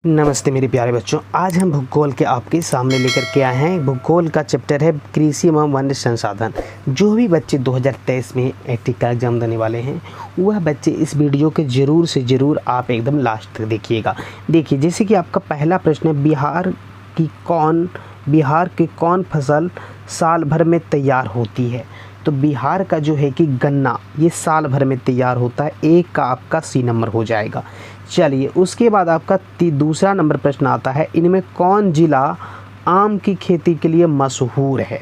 नमस्ते मेरे प्यारे बच्चों, आज हम भूगोल के आपके सामने लेकर के आए हैं। भूगोल का चैप्टर है कृषि एवं वन्य संसाधन। जो भी बच्चे 2023 में एग्जाम का एग्ज़ाम देने वाले हैं वह बच्चे इस वीडियो के ज़रूर से ज़रूर आप एकदम लास्ट तक देखिएगा। देखिए, जैसे कि आपका पहला प्रश्न है, बिहार की कौन फसल साल भर में तैयार होती है। तो बिहार का जो है कि गन्ना, ये साल भर में तैयार होता है। एक का आपका सी नंबर हो जाएगा। चलिए, उसके बाद आपका दूसरा नंबर प्रश्न आता है, इनमें कौन जिला आम की खेती के लिए मशहूर है।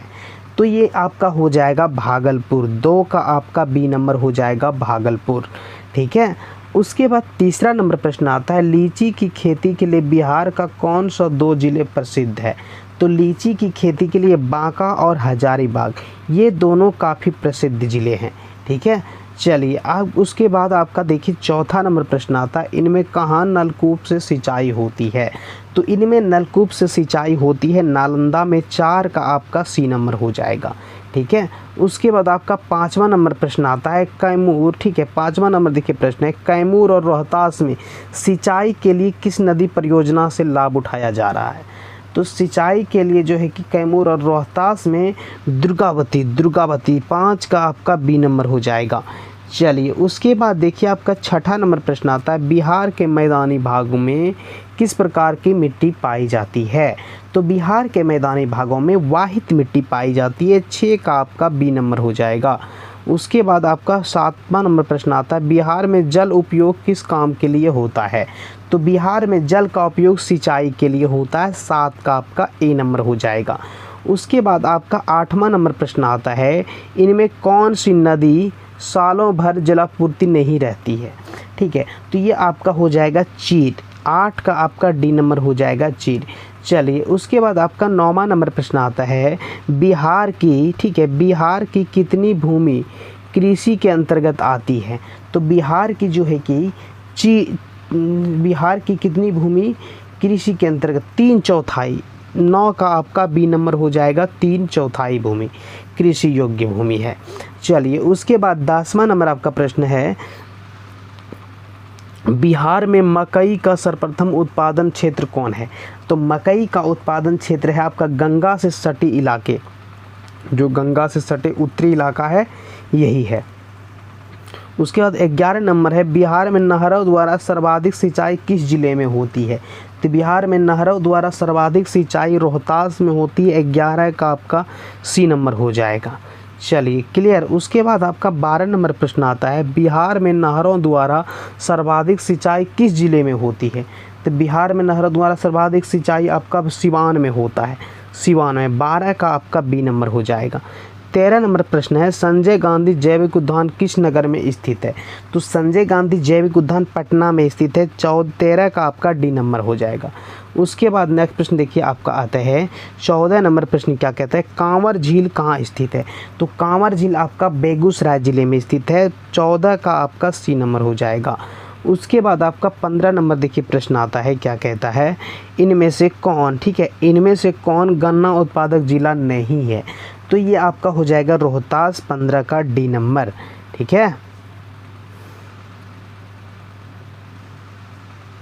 तो ये आपका हो जाएगा भागलपुर। दो का आपका बी नंबर हो जाएगा भागलपुर। ठीक है। उसके बाद तीसरा नंबर प्रश्न आता है, लीची की खेती के लिए बिहार का कौन सा दो जिले प्रसिद्ध है। तो लीची की खेती के लिए बांका और हजारीबाग, ये दोनों काफ़ी प्रसिद्ध ज़िले हैं। ठीक है। चलिए, अब उसके बाद आपका देखिए चौथा नंबर प्रश्न आता है, इनमें कहाँ नलकूप से सिंचाई होती है। तो इनमें नलकूप से सिंचाई होती है नालंदा में। चार का आपका सी नंबर हो जाएगा। ठीक है। उसके बाद आपका पाँचवा नंबर प्रश्न आता है कैमूर। ठीक है, पाँचवा नंबर देखिए प्रश्न है, कैमूर और रोहतास में सिंचाई के लिए किस नदी परियोजना से लाभ उठाया जा रहा है। तो सिंचाई के लिए जो है कि कैमूर और रोहतास में दुर्गावती। पाँच का आपका बी नंबर हो जाएगा। चलिए, उसके बाद देखिए आपका छठा नंबर प्रश्न आता है, बिहार के मैदानी भागों में किस प्रकार की मिट्टी पाई जाती है। तो बिहार के मैदानी भागों में वाहित मिट्टी पाई जाती है। छः का आपका बी नंबर हो जाएगा। उसके बाद आपका सातवां नंबर प्रश्न आता है, बिहार में जल उपयोग किस काम के लिए होता है। तो बिहार में जल का उपयोग सिंचाई के लिए होता है। सात का आपका ए नंबर हो जाएगा। उसके बाद आपका आठवां नंबर प्रश्न आता है, इनमें कौन सी नदी सालों भर जलापूर्ति नहीं रहती है। ठीक है, तो ये आपका हो जाएगा चीर। आठ का आपका डी नंबर हो जाएगा चीर। चलिए, उसके बाद आपका नौवां नंबर प्रश्न आता है, बिहार की कितनी भूमि कृषि के अंतर्गत आती है। तो बिहार की जो है कि बिहार की कितनी भूमि कृषि के अंतर्गत, 3/4। 9 का आपका बी नंबर हो जाएगा। 3/4 भूमि कृषि योग्य भूमि है। चलिए, उसके बाद 10वां नंबर आपका प्रश्न है, बिहार में मकई का सर्वप्रथम उत्पादन क्षेत्र कौन है। तो मकई का उत्पादन क्षेत्र है आपका गंगा से सटे इलाके, जो गंगा से सटे उत्तरी इलाका है यही है। उसके बाद 11 नंबर है, बिहार में नहरों द्वारा सर्वाधिक सिंचाई किस जिले में होती है। तो बिहार में नहरों द्वारा सर्वाधिक सिंचाई रोहतास में होती है। 11 का आपका सी नंबर हो जाएगा। चलिए, क्लियर। उसके बाद आपका 12 नंबर प्रश्न आता है, बिहार में नहरों द्वारा सर्वाधिक सिंचाई किस जिले में होती है। तो बिहार में नहरों द्वारा सर्वाधिक सिंचाई आपका सिवान में होता है। सिवान में। 12 का आपका बी नंबर हो जाएगा। 13 नंबर प्रश्न है, संजय गांधी जैविक उद्यान किस नगर में स्थित है। तो संजय गांधी जैविक उद्यान पटना में स्थित है। 13 का आपका डी नंबर हो जाएगा। उसके बाद नेक्स्ट प्रश्न देखिए आपका आता है 14 नंबर प्रश्न क्या कहता है, कांवर झील कहाँ स्थित है। तो कांवर झील आपका बेगूसराय ज़िले में स्थित है। 14 का आपका सी नंबर हो जाएगा। उसके बाद आपका 15 नंबर देखिए प्रश्न आता है, क्या कहता है, इनमें से कौन, ठीक है, इनमें से कौन गन्ना उत्पादक जिला नहीं है। तो ये आपका हो जाएगा रोहतास। 15 का डी नंबर। ठीक है।